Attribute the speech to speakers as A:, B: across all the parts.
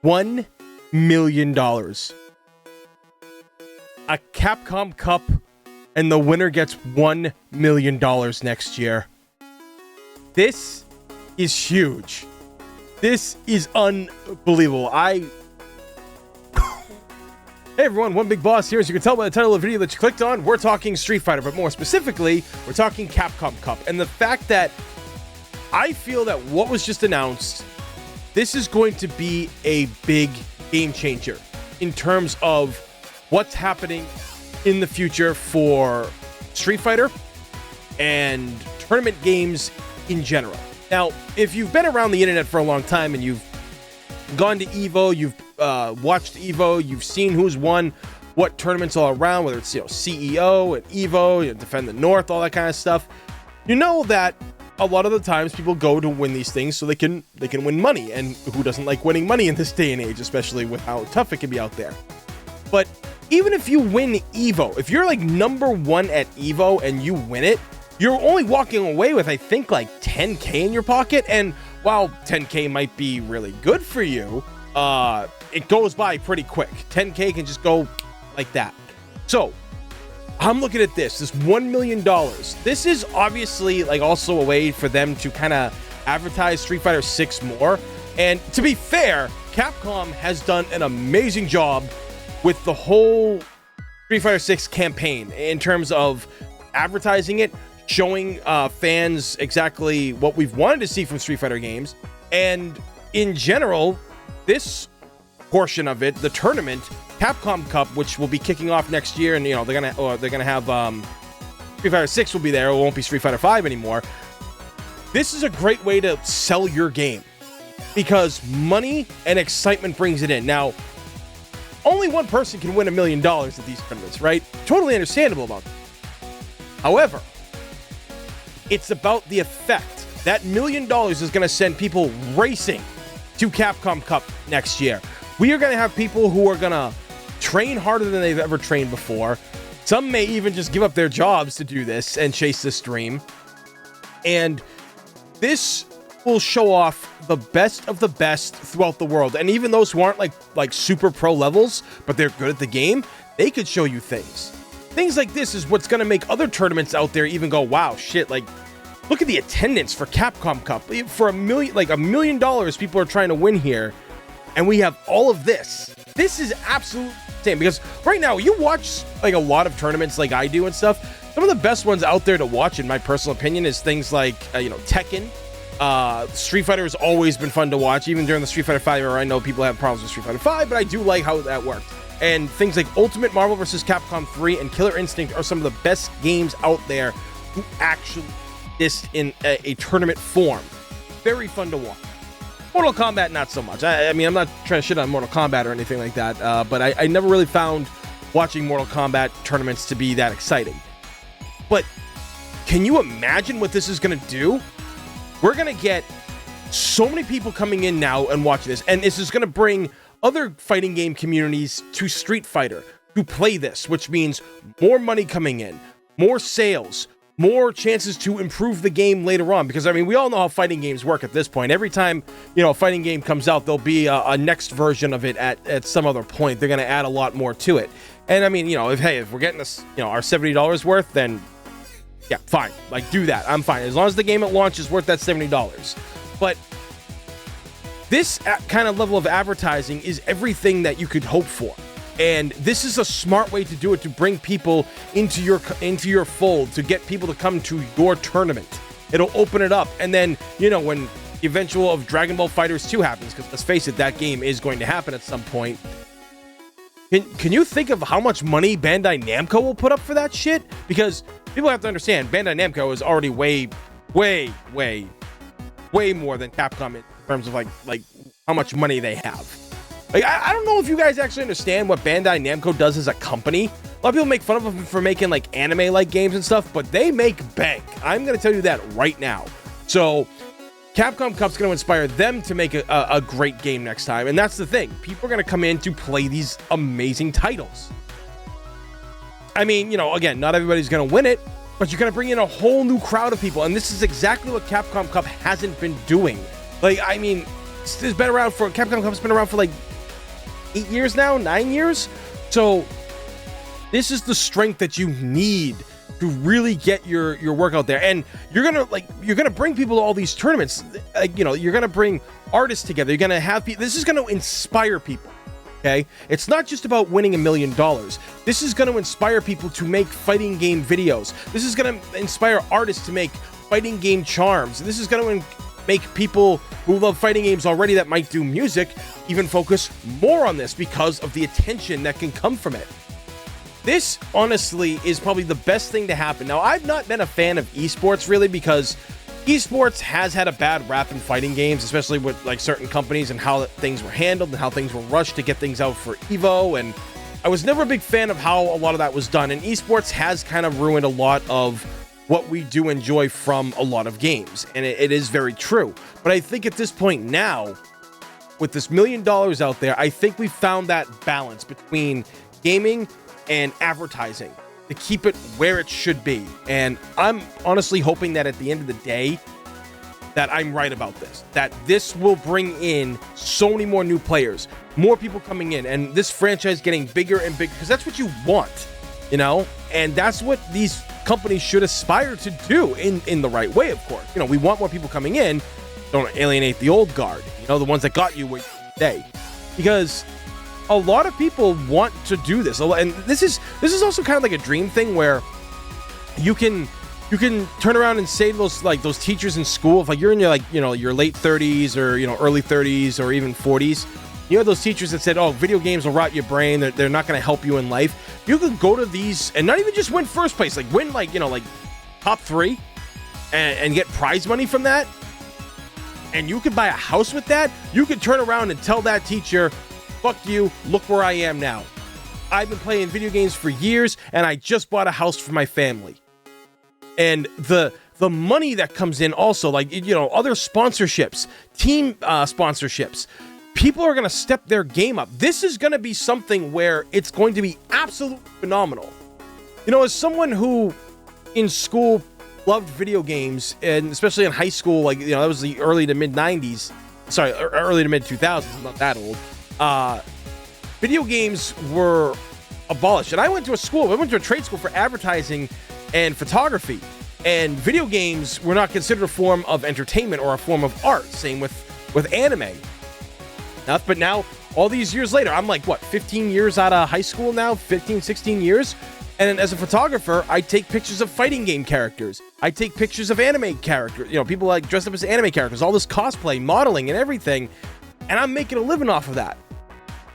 A: $1 million. A Capcom Cup, and the winner gets $1 million next year. This is huge. This is unbelievable. Hey everyone, One Big Boss here. As you can tell by the title of the video that you clicked on, we're talking Street Fighter, but more specifically, we're talking Capcom Cup. And the fact that I feel that what was just announced, this is going to be a big game changer in terms of what's happening in the future for Street Fighter and tournament games in general. Now, if you've been around the internet for a long time and you've gone to EVO, you've watched EVO, you've seen who's won what tournaments all around, whether it's CEO and EVO, Defend the North, all that kind of stuff, you know that a lot of the times people go to win these things so they can win money, and who doesn't like winning money in this day and age, especially with how tough it can be out there. But even if you win EVO, if you're like number one at EVO and you win it, you're only walking away with, I think, like 10K in your pocket. And while 10K might be really good for you, it goes by pretty quick. 10K can just go like that. So I'm looking at this $1 million. This is obviously like also a way for them to kind of advertise Street Fighter 6 more. And to be fair, Capcom has done an amazing job with the whole Street Fighter 6 campaign in terms of advertising it, showing fans exactly what we've wanted to see from Street Fighter games. And in general, this portion of it, the tournament, Capcom Cup, which will be kicking off next year, and they're gonna have Street Fighter 6 will be there. It won't be Street Fighter 5 anymore. This is a great way to sell your game because money and excitement brings it in. Now, only one person can win $1 million at these tournaments, right? Totally understandable about that. However, it's about the effect. That $1 million is going to send people racing to Capcom Cup next year. We are going to have people who are going to train harder than they've ever trained before. Some may even just give up their jobs to do this and chase this dream. And this will show off the best of the best throughout the world. And even those who aren't like super pro levels, but they're good at the game, they could show you things. Things like this is what's going to make other tournaments out there even go, wow, shit, like, look at the attendance for Capcom Cup. For $1 million, people are trying to win here. And we have all of this. This is absolutely insane because right now, you watch like a lot of tournaments like I do and stuff. Some of the best ones out there to watch, in my personal opinion, is things like, Tekken. Street Fighter has always been fun to watch, even during the Street Fighter 5 era. I know people have problems with Street Fighter 5, but I do like how that worked. And things like Ultimate Marvel vs. Capcom 3 and Killer Instinct are some of the best games out there who actually exist in a tournament form. Very fun to watch. Mortal Kombat, not so much. I mean, I'm not trying to shit on Mortal Kombat or anything like that, but I never really found watching Mortal Kombat tournaments to be that exciting. But can you imagine what this is going to do? We're going to get so many people coming in now and watching this, and this is going to bring other fighting game communities to Street Fighter to play this, which means more money coming in, more sales, more chances to improve the game later on. Because, I mean, we all know how fighting games work at this point. Every time, a fighting game comes out, there'll be a next version of it at some other point. They're going to add a lot more to it. And, I mean, if we're getting this, our $70 worth, then, yeah, fine. Like, do that. I'm fine. As long as the game at launch is worth that $70. But this kind of level of advertising is everything that you could hope for. And this is a smart way to do it, to bring people into your fold, to get people to come to your tournament. It'll open it up. And then, when the eventual of Dragon Ball FighterZ 2 happens, because let's face it, that game is going to happen at some point. Can you think of how much money Bandai Namco will put up for that shit? Because people have to understand, Bandai Namco is already way more than Capcom in terms of like how much money they have. Like, I don't know if you guys actually understand what Bandai Namco does as a company. A lot of people make fun of them for making like anime-like games and stuff, but they make bank. I'm going to tell you that right now. So Capcom Cup's going to inspire them to make a great game next time. And that's the thing. People are going to come in to play these amazing titles. I mean, again, not everybody's going to win it, but you're going to bring in a whole new crowd of people. And this is exactly what Capcom Cup hasn't been doing. Like, I mean, it's been around for, Capcom Cup's been around for like 8 years now, 9 years. So this is the strength that you need to really get your work out there. And you're gonna bring people to all these tournaments. You're gonna bring artists together. You're gonna have people. This is gonna inspire people. Okay, it's not just about winning $1 million. This is going to inspire people to make fighting game videos. This is going to inspire artists to make fighting game charms. This is going to make people who love fighting games already that might do music even focus more on this because of the attention that can come from it. This, honestly, is probably the best thing to happen. Now, I've not been a fan of esports, really, because esports has had a bad rap in fighting games, especially with like certain companies and how things were handled and how things were rushed to get things out for Evo. And I was never a big fan of how a lot of that was done. And esports has kind of ruined a lot of what we do enjoy from a lot of games. And it is very true. But I think at this point now, with this $1 million out there, I think we found that balance between gaming and advertising to keep it where it should be. And I'm honestly hoping that at the end of the day that I'm right about this, that this will bring in so many more new players, more people coming in, and this franchise getting bigger and bigger, because that's what you want, and that's what these companies should aspire to do in the right way, of course. We want more people coming in. Don't alienate the old guard, the ones that got you today, because a lot of people want to do this, and this is also kind of like a dream thing where you can turn around and say to those teachers in school, if you're in your late 30s or early 30s or even 40s, you have those teachers that said, "Oh, video games will rot your brain. They're not going to help you in life." You can go to these and not even just win first place, win top 3 and get prize money from that, and you could buy a house with that. You could turn around and tell that teacher, "Fuck you, look where I am now. I've been playing video games for years, and I just bought a house for my family." And the money that comes in also, other sponsorships, team sponsorships, people are going to step their game up. This is going to be something where it's going to be absolutely phenomenal. As someone who in school loved video games, and especially in high school, that was the early to mid 90s, early to mid 2000s, I'm not that old. Video games were abolished. And I went to a trade school for advertising and photography. And video games were not considered a form of entertainment or a form of art. Same with anime. But now, all these years later, I'm 15 years out of high school now, 15, 16 years. And as a photographer, I take pictures of fighting game characters. I take pictures of anime characters. People dressed up as anime characters, all this cosplay, modeling, and everything. And I'm making a living off of that.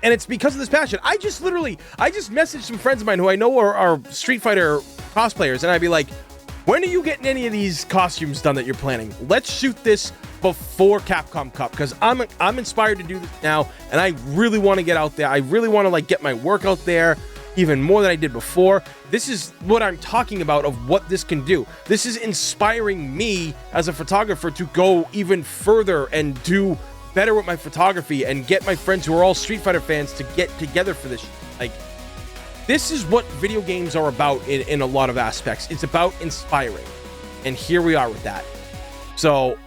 A: And it's because of this passion. I just messaged some friends of mine who I know are Street Fighter cosplayers, and I'd be like, "When are you getting any of these costumes done that you're planning? Let's shoot this before Capcom Cup, because I'm inspired to do this now, and I really want to get out there. I really want to get my work out there even more than I did before." This is what I'm talking about of what this can do. This is inspiring me as a photographer to go even further and do better with my photography and get my friends who are all Street Fighter fans to get together for this. This is what video games are about in a lot of aspects. It's about inspiring. And here we are with that. So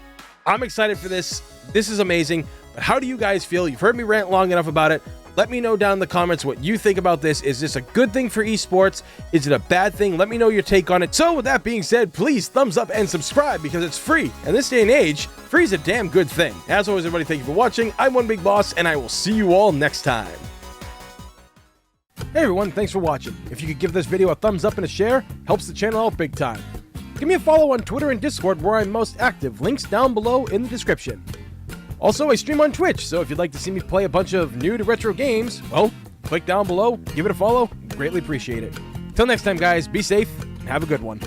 A: I'm excited for this. This is amazing. But how do you guys feel? You've heard me rant long enough about it. Let me know down in the comments what you think about this. Is this a good thing for esports? Is it a bad thing? Let me know your take on it. So with that being said, please thumbs up and subscribe because it's free. And this day and age, free is a damn good thing. As always, everybody, thank you for watching. I'm One Big Boss, and I will see you all next time. Hey everyone, thanks for watching. If you could give this video a thumbs up and a share, helps the channel out big time. Give me a follow on Twitter and Discord where I'm most active. Links down below in the description. Also, I stream on Twitch, so if you'd like to see me play a bunch of new to retro games, well, click down below, give it a follow, greatly appreciate it. Till next time, guys, be safe, and have a good one.